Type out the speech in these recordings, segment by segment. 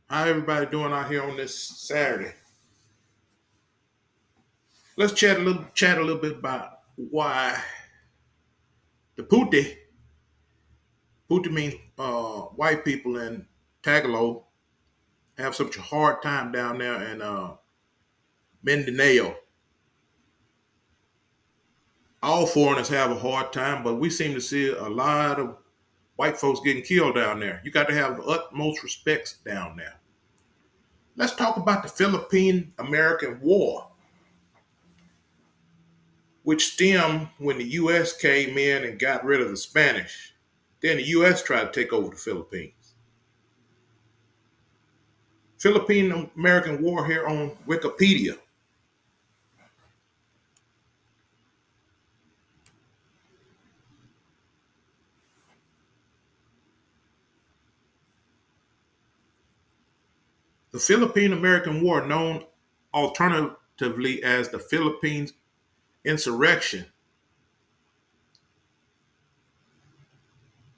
How everybody doing out here on this Saturday? Let's chat a little bit about why the Puti means white people in Tagalog have such a hard time down there in Mindanao. All foreigners have a hard time, but we seem to see a lot of white folks getting killed down there. You got to have the utmost respects down there. Let's talk about the Philippine American War, which stemmed when the U.S. came in and got rid of the Spanish. Then the U.S. tried to take over the Philippines. Philippine American War here on Wikipedia. The Philippine American War, known alternatively as the Philippines Insurrection,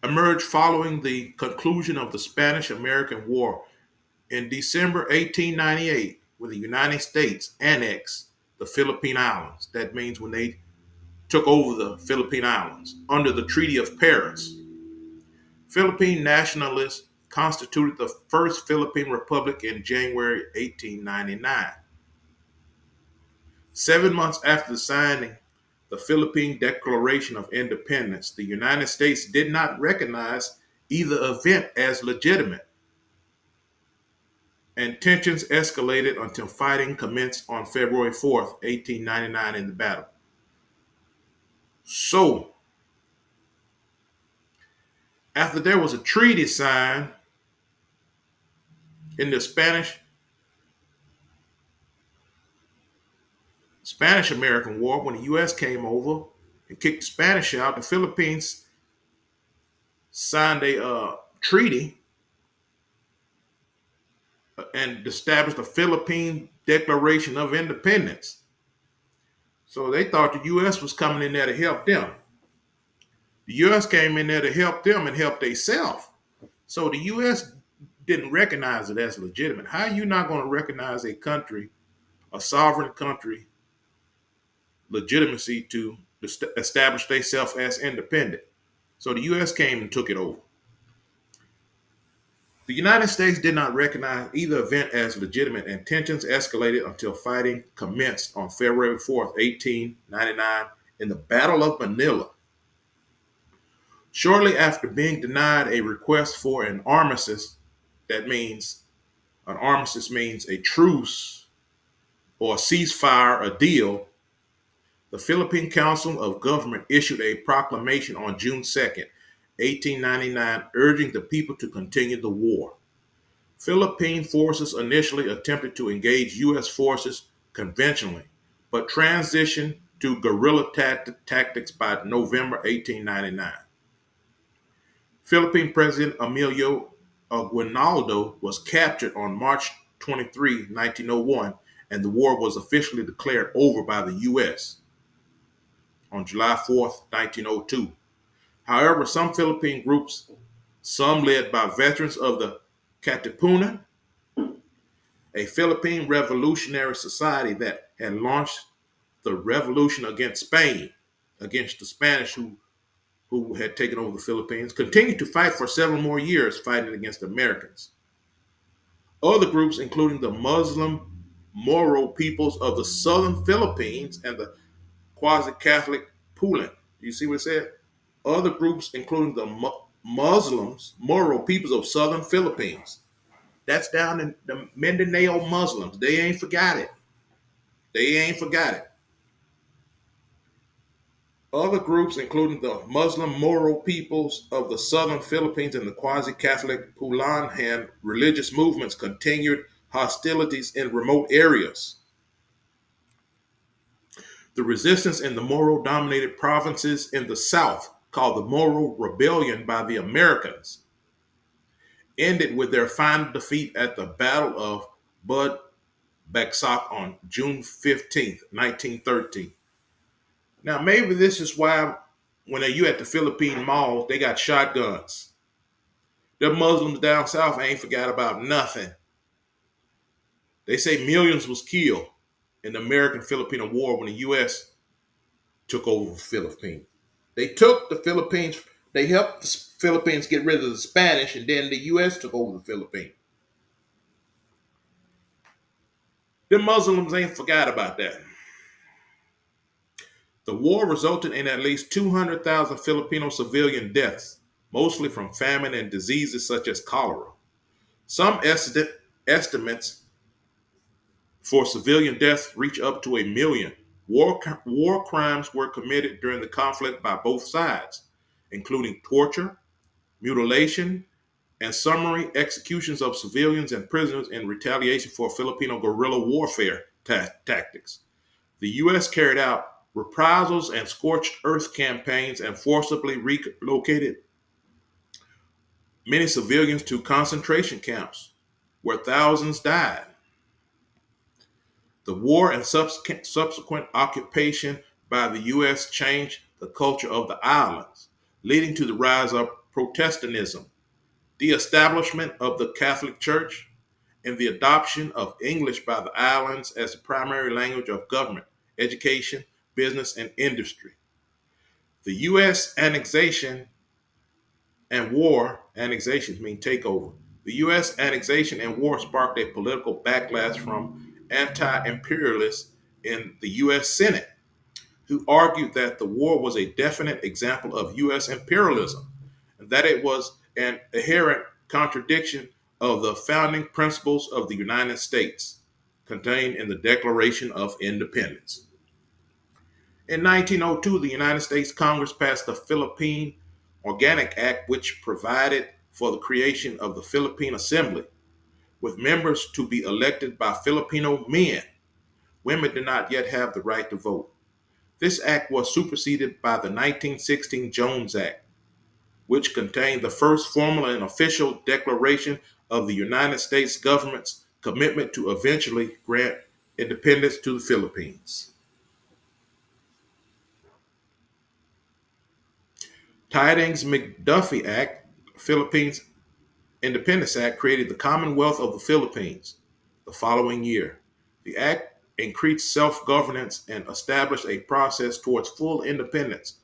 emerged following the conclusion of the Spanish American War in December 1898, when the United States annexed the Philippine Islands. That means when they took over the Philippine Islands under the Treaty of Paris. Philippine nationalists constituted the first Philippine Republic in January 1899. 7 months after signing the Philippine Declaration of Independence, the United States did not recognize either event as legitimate, and tensions escalated until fighting commenced on February 4th, 1899 in the battle. So, after there was a treaty signed in the Spanish American War, when the U.S. came over and kicked the Spanish out, the Philippines signed a treaty and established the Philippine Declaration of Independence. So they thought the U.S. was coming in there to help them. The U.S. came in there to help them and help themselves. So the U.S. didn't recognize it as legitimate. How are you not going to recognize a country, a sovereign country, legitimacy to establish themselves as independent? So the U.S. came and took it over. The United States did not recognize either event as legitimate, and tensions escalated until fighting commenced on February 4th, 1899, in the Battle of Manila. Shortly after being denied a request for an armistice, an armistice means a truce or a ceasefire, a deal, the Philippine Council of Government issued a proclamation on June 2nd, 1899, urging the people to continue the war. Philippine forces initially attempted to engage U.S. forces conventionally, but transitioned to guerrilla tactics by November 1899. Philippine President Emilio Aguinaldo was captured on March 23, 1901, and the war was officially declared over by the U.S. on July 4th, 1902. However, some Philippine groups, some led by veterans of the Katipunan, a Philippine revolutionary society that had launched the revolution against Spain, against the Spanish who had taken over the Philippines, continued to fight for several more years, fighting against the Americans. Other groups, including the Muslim Moro peoples of the southern Philippines and the quasi-Catholic Pulan. You see what it said? Other groups, including the Muslims, Moro peoples of southern Philippines. That's down in the Mindanao Muslims. They ain't forgot it. They ain't forgot it. Other groups, including the Muslim Moro peoples of the southern Philippines and the quasi-Catholic Pulanhan religious movements, continued hostilities in remote areas. The resistance in the Moro-dominated provinces in the south, called the Moro Rebellion by the Americans, ended with their final defeat at the Battle of Bud Bagsak on June 15th, 1913. Now, maybe this is why when you at the Philippine malls, they got shotguns. The Muslims down south ain't forgot about nothing. They say millions was killed in the American-Filipino War when the U.S. took over the Philippines. They took the Philippines, they helped the Philippines get rid of the Spanish, and then the U.S. took over the Philippines. The Muslims ain't forgot about that. The war resulted in at least 200,000 Filipino civilian deaths, mostly from famine and diseases such as cholera. Some estimates for civilian deaths reach up to 1 million. War crimes were committed during the conflict by both sides, including torture, mutilation, and summary executions of civilians and prisoners in retaliation for Filipino guerrilla warfare tactics. The U.S. carried out reprisals and scorched earth campaigns and forcibly relocated many civilians to concentration camps, where thousands died. The war and subsequent occupation by the U.S. changed the culture of the islands, leading to the rise of Protestantism, the establishment of the Catholic Church, and the adoption of English by the islands as the primary language of government, education, business, and industry. The U.S. annexation and war, annexations mean takeover. The U.S. annexation and war sparked a political backlash from anti-imperialists in the U.S. Senate, who argued that the war was a definite example of U.S. imperialism and that it was an inherent contradiction of the founding principles of the United States contained in the Declaration of Independence. In 1902, the United States Congress passed the Philippine Organic Act, which provided for the creation of the Philippine Assembly, with members to be elected by Filipino men. Women did not yet have the right to vote. This act was superseded by the 1916 Jones Act, which contained the first formal and official declaration of the United States government's commitment to eventually grant independence to the Philippines. Tydings-McDuffie Act, Philippines Independence Act, created the Commonwealth of the Philippines the following year. The act increased self-governance and established a process towards full independence,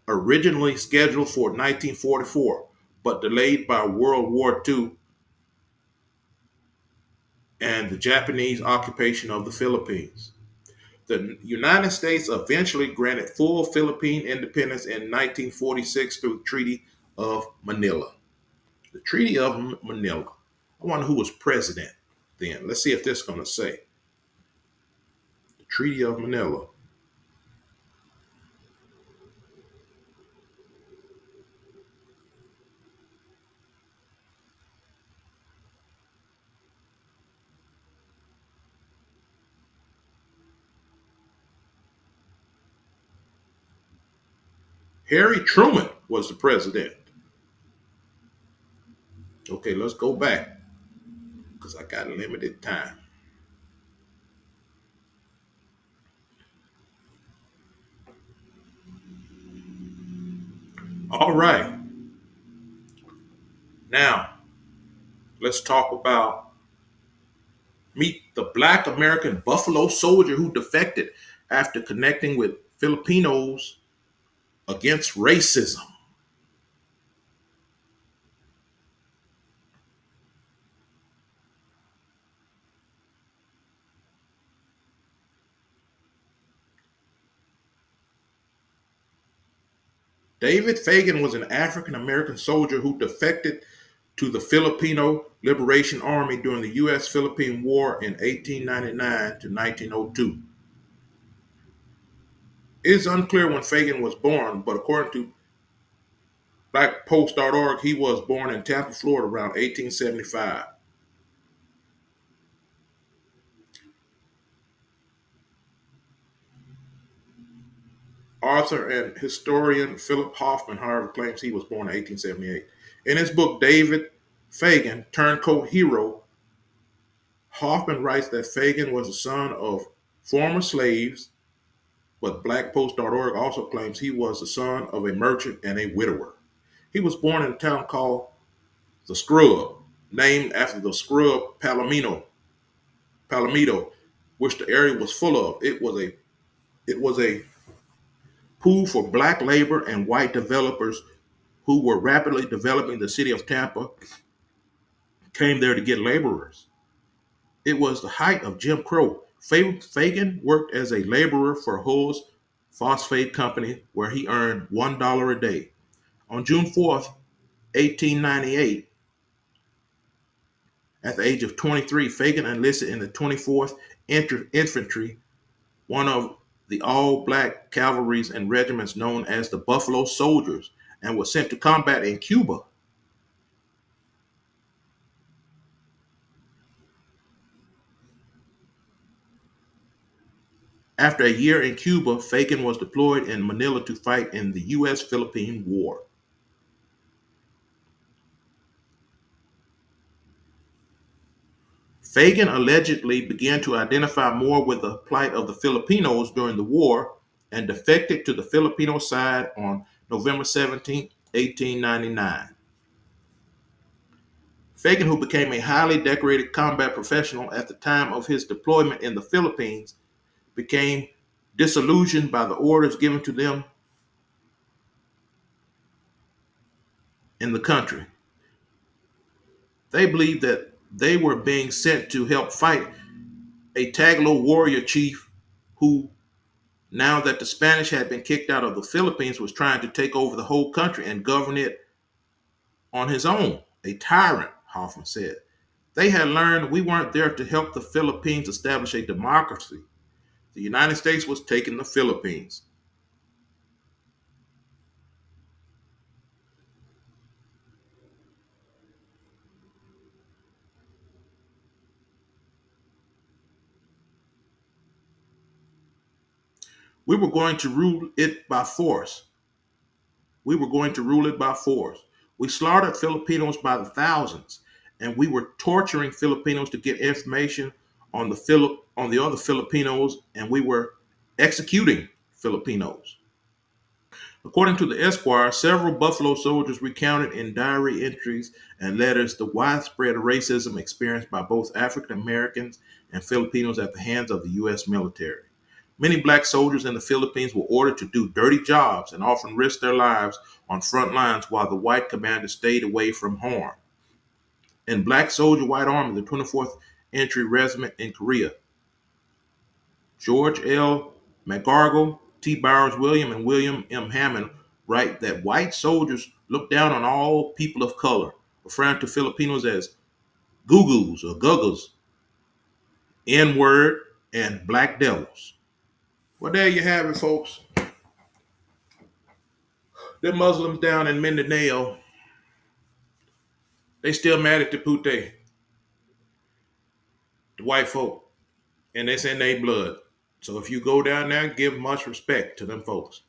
originally scheduled for 1944, but delayed by World War II and the Japanese occupation of the Philippines. The United States eventually granted full Philippine independence in 1946 through the Treaty of Manila. The Treaty of Manila. I wonder who was president then. Let's see if this is going to say. The Treaty of Manila. Harry Truman was the president. Okay, let's go back because I got limited time. All right. Now, let's talk about meet the Black American Buffalo Soldier who defected after connecting with Filipinos against racism. David Fagan was an African American soldier who defected to the Filipino Liberation Army during the U.S. Philippine War in 1899 to 1902. It is unclear when Fagan was born, but according to blackpost.org, he was born in Tampa, Florida around 1875. Author and historian Philip Hoffman, however, claims he was born in 1878. In his book, David Fagan, Turncoat Hero, Hoffman writes that Fagan was the son of former slaves, but blackpost.org also claims he was the son of a merchant and a widower. He was born in a town called the Scrub, named after the scrub Palomino, Palomito, which the area was full of. It was a pool for black labor and white developers who were rapidly developing the city of Tampa came there to get laborers. It was the height of Jim Crow. Fagan worked as a laborer for Hull's phosphate company where he earned $1 a day. On June 4th, 1898, at the age of 23, Fagan enlisted in the 24th Infantry, one of the all-black cavalries and regiments known as the Buffalo Soldiers, and was sent to combat in Cuba. After a year in Cuba, Fagan was deployed in Manila to fight in the U.S.-Philippine War. Fagan allegedly began to identify more with the plight of the Filipinos during the war and defected to the Filipino side on November 17, 1899. Fagan, who became a highly decorated combat professional at the time of his deployment in the Philippines, became disillusioned by the orders given to them in the country. They believed that they were being sent to help fight a Tagalog warrior chief who, now that the Spanish had been kicked out of the Philippines, was trying to take over the whole country and govern it on his own. A tyrant, Hoffman said. They had learned we weren't there to help the Philippines establish a democracy. The United States was taking the Philippines. We were going to rule it by force. We were going to rule it by force. We slaughtered Filipinos by the thousands, and we were torturing Filipinos to get information on the other Filipinos, and we were executing Filipinos. According to the Esquire, several Buffalo soldiers recounted in diary entries and letters the widespread racism experienced by both African Americans and Filipinos at the hands of the U.S. military. Many black soldiers in the Philippines were ordered to do dirty jobs and often risked their lives on front lines while the white commanders stayed away from harm. In Black Soldier White Army, the 24th Infantry Regiment in Korea, George L. McGargle, T. Bowers William, and William M. Hammond write that white soldiers look down on all people of color, referring to Filipinos as gugus or guggles, N-word, and black devils. Well, there you have it, folks. The Muslims down in Mindanao, they still mad at the Pute, the white folk, and it's in their blood. So if you go down there, give much respect to them folks.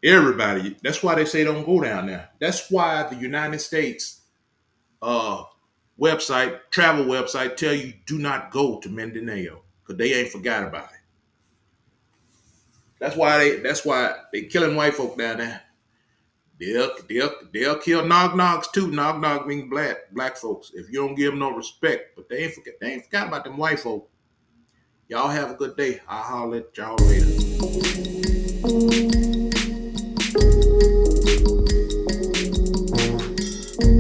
Everybody. That's why they say don't go down there. That's why the United States uh, travel website, tell you do not go to Mindanao because they ain't forgot about it. That's why they killing white folk down there. They'll kill nog-nogs too. Nog-nog means black folks. If you don't give them no respect, but they ain't forgot about them white folk. Y'all have a good day. I'll holler at y'all later.